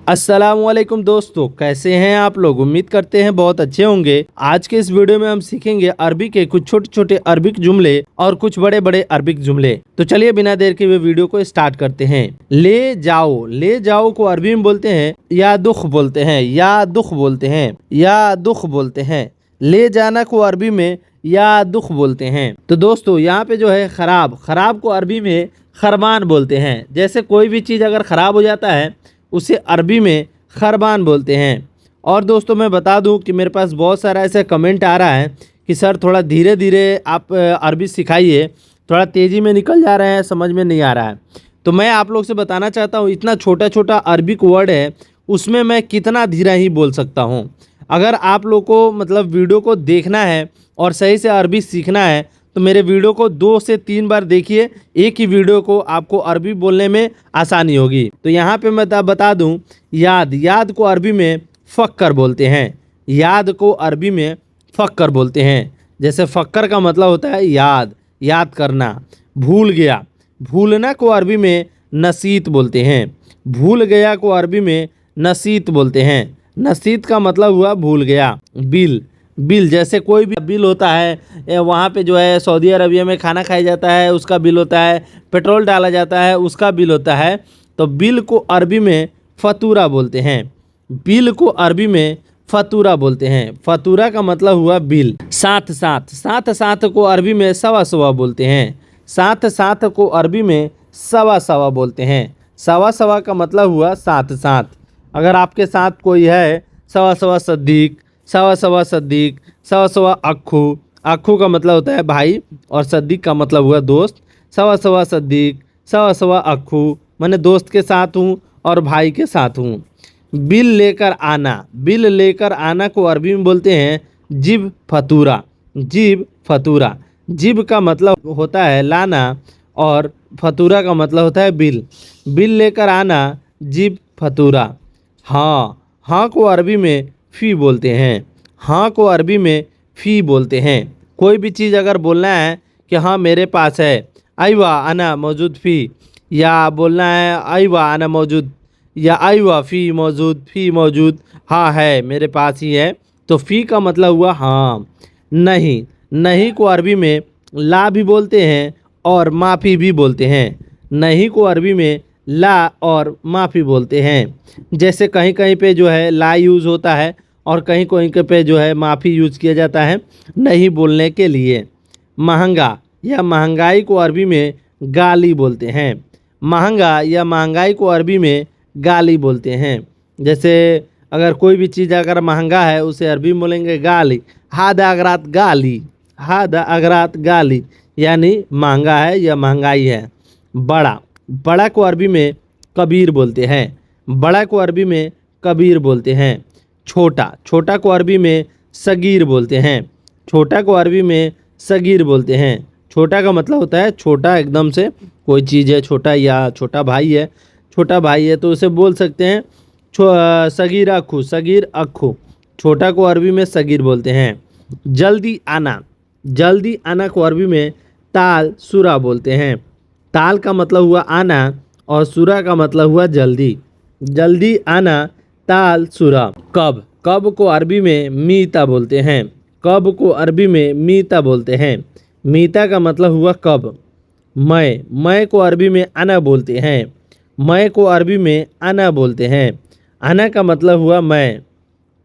अस्सलामुअलैकुम दोस्तों, कैसे हैं आप लोग। उम्मीद करते हैं बहुत अच्छे होंगे। आज के इस वीडियो में हम सीखेंगे अरबी के कुछ छोटे छोटे अरबिक जुमले और कुछ बड़े बड़े अरबिक जुमले। तो चलिए बिना देर के वीडियो को स्टार्ट करते हैं। ले जाओ को अरबी में बोलते हैं या दुख बोलते हैं, या दुख बोलते हैं, या दुख बोलते हैं। ले जाना को अरबी में या दुख बोलते हैं। तो दोस्तों यहाँ पे जो है खराब को अरबी में खरबान बोलते हैं। जैसे कोई भी चीज़ अगर ख़राब हो जाता है उसे अरबी में खरबान बोलते हैं। और दोस्तों मैं बता दूं कि मेरे पास बहुत सारा ऐसा कमेंट आ रहा है कि सर थोड़ा धीरे धीरे आप अरबी सिखाइए, थोड़ा तेज़ी में निकल जा रहे हैं, समझ में नहीं आ रहा है। तो मैं आप लोग से बताना चाहता हूं, इतना छोटा छोटा अरबिक वर्ड है उसमें मैं कितना धीरे ही बोल सकता हूं। अगर आप लोग को मतलब वीडियो को देखना है और सही से अरबी सीखना है तो मेरे वीडियो को 2 से 3 बार देखिए। एक ही वीडियो को आपको अरबी बोलने में आसानी होगी। तो यहाँ पे मैं बता दूँ, याद को अरबी में फ़क्कर बोलते हैं। याद को अरबी में फ़क्कर बोलते हैं। जैसे फ़क्कर का मतलब होता है याद करना। भूल गया, भूलना को अरबी में नसीत बोलते हैं। भूल गया को अरबी में नसीत बोलते हैं। नसीत का मतलब हुआ भूल गया। बिल जैसे कोई भी बिल होता है, वहाँ पे जो है सऊदी अरबिया में खाना खाया जाता है उसका बिल होता है, पेट्रोल डाला जाता है उसका बिल होता है। तो बिल को अरबी में फ़तूरा बोलते हैं। बिल को अरबी में फ़तूरा बोलते हैं। फ़तूरा का मतलब हुआ बिल। साथ को अरबी में सवा बोलते हैं। साथ को अरबी में सवा बोलते हैं। सवा का मतलब हुआ साथ। अगर आपके साथ कोई है, सवा सद्दीक, सवा अक्खू का मतलब होता है भाई और सद्दीक का मतलब हुआ दोस्त। सवा सद्दीक, सवा अक्खू मैंने दोस्त के साथ हूँ और भाई के साथ हूँ। बिल लेकर आना को अरबी में बोलते हैं जिब फतूरा। जिब का मतलब होता है लाना और फतूरा का मतलब होता है बिल लेकर आना, जिब फतूरा। हाँ को अरबी में फ़ी बोलते हैं। हाँ को अरबी में फ़ी बोलते हैं। कोई भी चीज़ अगर बोलना है कि हाँ मेरे पास है, आइवा अना मौजूद फ़ी, या बोलना है आइवा अना मौजूद, या आइवा फ़ी मौजूद, हाँ है मेरे पास ही है, तो फ़ी का मतलब हुआ हाँ। नहीं को अरबी में ला भी बोलते हैं और माफ़ी भी बोलते हैं। नहीं को अरबी में ला और माफ़ी बोलते हैं। जैसे कहीं कहीं पे जो है ला यूज़ होता है और कहीं कहीं पे जो है माफ़ी यूज़ किया जाता है नहीं बोलने के लिए। महंगा या महंगाई को अरबी में गाली बोलते हैं। महंगा या महंगाई को अरबी में गाली बोलते हैं। जैसे अगर कोई भी चीज़ अगर महंगा है उसे अरबी में बोलेंगे गाली। हादा अगरात गाली यानी महंगा है या महंगाई है। बड़ा को अरबी में कबीर बोलते हैं। बड़ा को अरबी में कबीर बोलते हैं। छोटा को अरबी में सगीर बोलते हैं। छोटा को अरबी में सगीर बोलते हैं। छोटा का मतलब होता है छोटा, एकदम से कोई चीज़ है छोटा, या छोटा भाई है तो उसे बोल सकते हैं सगीर अक्खू। छोटा को अरबी में सगीर बोलते हैं। जल्दी आना को अरबी में ताल सुरा बोलते हैं। ताल का मतलब हुआ आना और सुरा का मतलब हुआ जल्दी आना, ताल सुरा। कब को अरबी में मीता बोलते हैं। कब को अरबी में मीता बोलते हैं। मीता का मतलब हुआ कब। मैं को अरबी में अना बोलते हैं। मैं को अरबी में अना बोलते हैं। अना का मतलब हुआ मैं।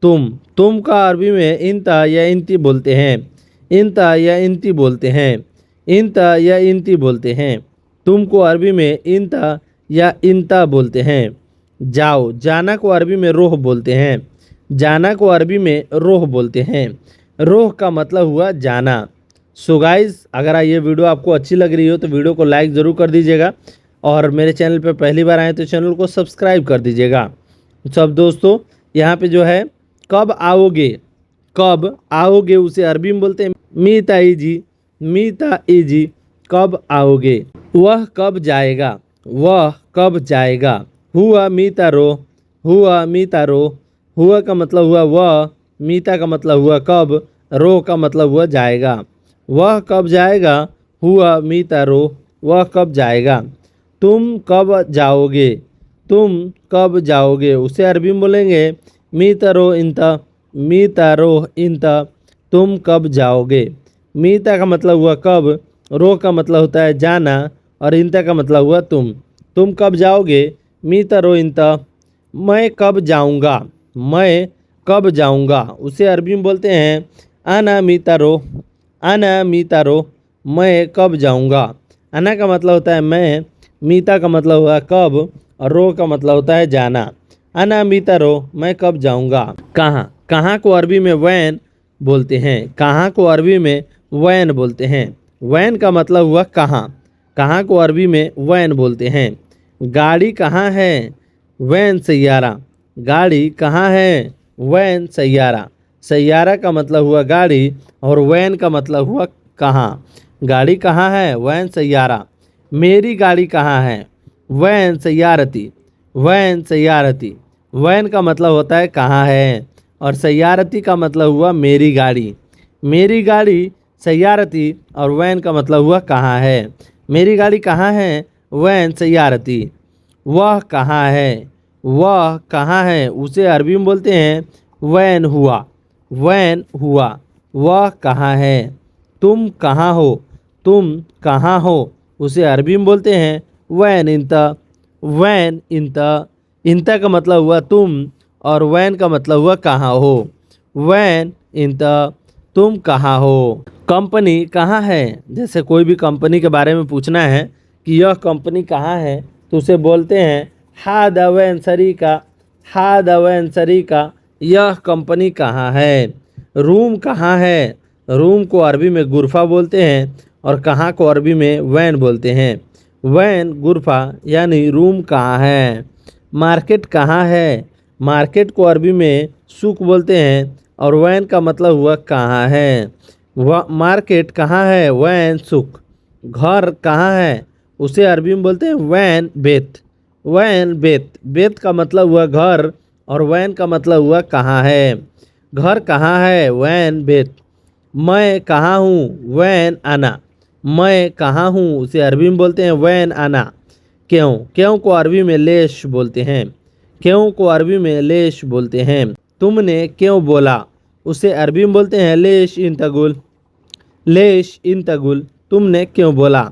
तुम का अरबी में इंता या इंती बोलते हैं। इंता या इंती बोलते हैं। तुम को अरबी में इंता या इंता बोलते हैं। जाना को अरबी में रोह बोलते हैं। जाना को अरबी में रोह बोलते हैं। रोह का मतलब हुआ जाना। सो गाइस, अगर ये वीडियो आपको अच्छी लग रही हो तो वीडियो को लाइक ज़रूर कर दीजिएगा और मेरे चैनल पर पहली बार आए तो चैनल को सब्सक्राइब कर दीजिएगा। सब दोस्तों यहाँ पे जो है कब आओगे उसे अरबी में बोलते हैं मीता इजी। कब आओगे। वह कब जाएगा। हुआ मीता रो। हुआ का मतलब हुआ वह, मीता का मतलब हुआ कब, रो का मतलब हुआ जाएगा। वह कब जाएगा, हुआ मीता रो, वह कब जाएगा। तुम कब तुम कब जाओगे, उसे अरबी में बोलेंगे मीतरो इंता, मीतरो इंता, तुम कब जाओगे। मीता का मतलब हुआ कब, रो का मतलब होता है जाना और इंता का मतलब हुआ तुम कब जाओगे। मीतरो इंता, मैं कब जाऊंगा, मैं कब जाऊंगा, उसे अरबी में बोलते हैं आना मीतारो, आना मीतारो, मैं कब जाऊंगा। आना का मतलब होता है मैं, मीता का मतलब हुआ कब और रो का मतलब होता है जाना। आना मीतारो, मैं कब जाऊंगा। कहाँ, कहाँ को अरबी में वैन बोलते हैं, कहाँ को अरबी में वैन बोलते हैं। वैन का मतलब हुआ कहाँ, कहाँ को अरबी में वैन बोलते हैं। गाड़ी कहाँ है, वैन सैयारा, गाड़ी कहाँ है, वैन सैयारा। सैयारा का मतलब हुआ गाड़ी और वैन का मतलब हुआ कहाँ। गाड़ी कहाँ है, वैन सैयारा। मेरी गाड़ी कहाँ है, वैन सैयारती, वैन सैयारती। वैन का मतलब होता है कहाँ है और सैयारती का मतलब हुआ मेरी गाड़ी। मेरी गाड़ी सैयारती और वैन का मतलब हुआ कहाँ है। मेरी गाड़ी कहाँ है, वैन सैयारती। वह कहाँ है, वह कहाँ है, उसे अरबी में बोलते हैं वैन हुआ, वैन हुआ। वह कहाँ है। तुम कहाँ हो, तुम कहाँ हो, उसे अरबी में बोलते हैं वैन इंता, वैन इंता। इंता का मतलब हुआ तुम और वैन का मतलब हुआ कहाँ हो। वैन इंता, तुम कहाँ हो। कंपनी कहाँ है, जैसे कोई भी कंपनी के बारे में पूछना है कि यह कंपनी कहाँ है तो उसे बोलते हैं हादा वैन सरीका, हादा वैन सरीका, यह कंपनी कहाँ है। रूम कहाँ है, रूम को अरबी में गुरफा बोलते हैं और कहाँ को अरबी में वैन बोलते हैं। वैन गुरफा यानी रूम कहाँ है। मार्केट कहाँ है, मार्केट को अरबी में सुक बोलते हैं और वैन का मतलब हुआ कहाँ है। वह मार्केट कहाँ है, वैन सुक। घर कहाँ है, उसे अरबी में बोलते हैं वैन बेत, वैन बेत। बेत का मतलब हुआ घर और वैन का मतलब हुआ कहाँ है। घर कहाँ है, वैन बेत। मैं कहाँ हूँ, वैन आना, मैं कहाँ हूँ, उसे अरबी में बोलते हैं वैन आना। क्यों, क्यों को अरबी में लेश बोलते हैं, क्यों को अरबी में लेश बोलते हैं। तुमने क्यों बोला, उसे अरबी में बोलते हैं लेश इन तगुल, लेश इन तगुल, तुमने क्यों बोला।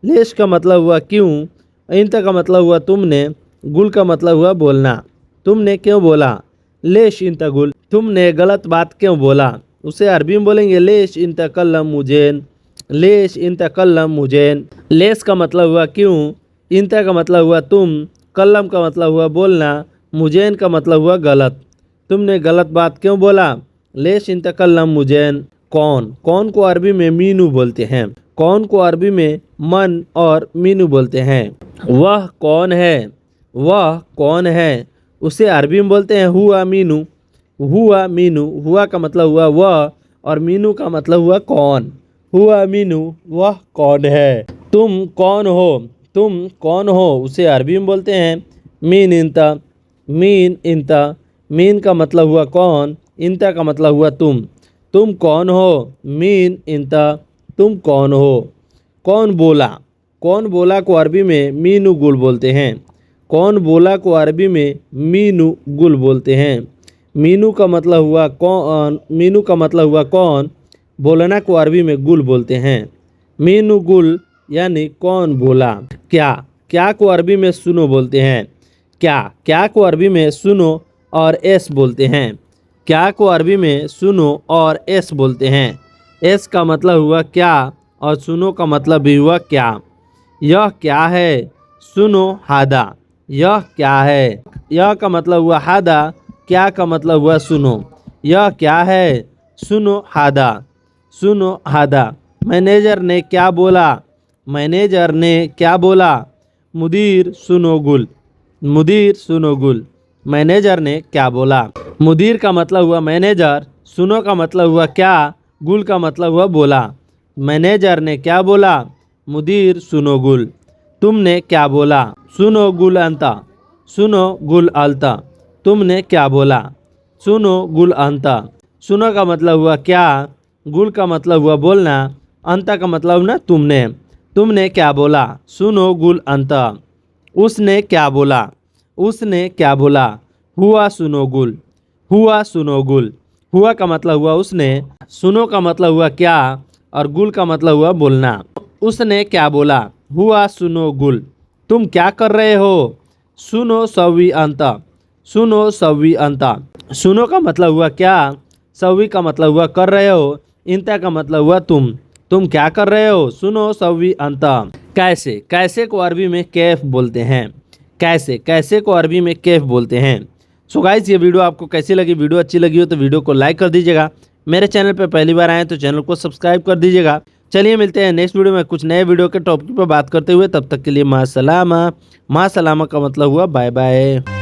लेश का मतलब हुआ क्यों, इंत का मतलब हुआ तुमने, गुल का मतलब हुआ बोलना। तुमने क्यों बोला, लेश इन तगुल, तुमने गलत बात क्यों बोला। उसे अरबी में बोलेंगे लेश इन तकल्लम मुझेन, लेश इन तकल्लम मुझेन। लेश का मतलब हुआ क्यों, इंता का मतलब हुआ तुम, कल्लम का मतलब हुआ बोलना, मुझेन का मतलब हुआ गलत। तुमने गलत बात क्यों बोला, लेश इन तकल्लम मुझेन। कौन, कौन को अरबी में मीनू बोलते हैं, कौन को अरबी में मन और मीनू बोलते हैं। वह कौन है, वह कौन है, उसे अरबी में बोलते हैं हुआ मीनू, हुआ मीनू। हुआ का मतलब हुआ वह और मीनू का मतलब हुआ कौन। हुआ मीनू, वह कौन है। तुम कौन हो, तुम कौन हो, उसे अरबी में बोलते हैं मीन इंता, मीन इंता। मीन का मतलब हुआ कौन, इंता का मतलब हुआ तुम कौन हो, मीन इंता, तुम कौन हो। कौन बोला, कौन बोला को अरबी में मीनू गुल बोलते हैं। कौन बोला को अरबी में मीनू गुल बोलते हैं। मीनू का मतलब हुआ कौन, मीनू का मतलब हुआ कौन, बोलना को अरबी में गुल बोलते हैं। मीनू गुल यानी कौन बोला। क्या, क्या को अरबी में सुनो बोलते हैं। क्या, क्या को अरबी में सुनो और एस बोलते हैं। क्या को अरबी में सुनो और एस बोलते हैं। एस का मतलब हुआ क्या और सुनो का मतलब भी हुआ क्या। यह क्या है, सुनो हादा, यह क्या है। यह का मतलब हुआ हादा, क्या का मतलब हुआ सुनो। यह क्या है, सुनो हादा, सुनो हादा। मैनेजर ने क्या बोला, मैनेजर ने क्या बोला। मुदीर सुनो गुल, मुदीर सुनो गुल, मैनेजर ने क्या बोला। मुदीर का मतलब हुआ मैनेजर, सुनो का मतलब हुआ क्या, गुल का मतलब हुआ बोला। मैनेजर ने क्या बोला, मुदीर सुनो गुल। तुमने क्या बोला, सुनो गुल अंता, सुनो गुल अलता। तुमने क्या बोला, सुनो गुल अंता। सुनो का मतलब हुआ क्या, गुल का मतलब हुआ बोलना, अंता का मतलब ना तुमने। तुमने क्या बोला, सुनो गुल अंता। उसने क्या बोला, उसने क्या बोला? हुआ सुनो गुल। हुआ सुनो गुल। हुआ का मतलब हुआ उसने, सुनो का मतलब हुआ क्या, और गुल का मतलब हुआ बोलना। उसने क्या बोला? हुआ सुनो गुल। तुम क्या कर रहे हो? सुनो सवी अंत। सुनो सवी अंत। सुनो का मतलब हुआ क्या, सवी का मतलब हुआ कर रहे हो, इंता का मतलब हुआ तुम। तुम क्या कर रहे हो? सुनो सवी अंत। कैसे? कैसे को अरबी में कैफ बोलते हैं। कैसे? कैसे को अरबी में कैफ बोलते हैं। सो गाइस, ये वीडियो आपको कैसी लगी? वीडियो अच्छी लगी हो तो वीडियो को लाइक कर दीजिएगा। मेरे चैनल पर पहली बार आए तो चैनल को सब्सक्राइब कर दीजिएगा। चलिए मिलते हैं नेक्स्ट वीडियो में कुछ नए वीडियो के टॉपिक पर बात करते हुए। तब तक के लिए माँ सलामा। माँ सलामा का मतलब हुआ बाय बाय।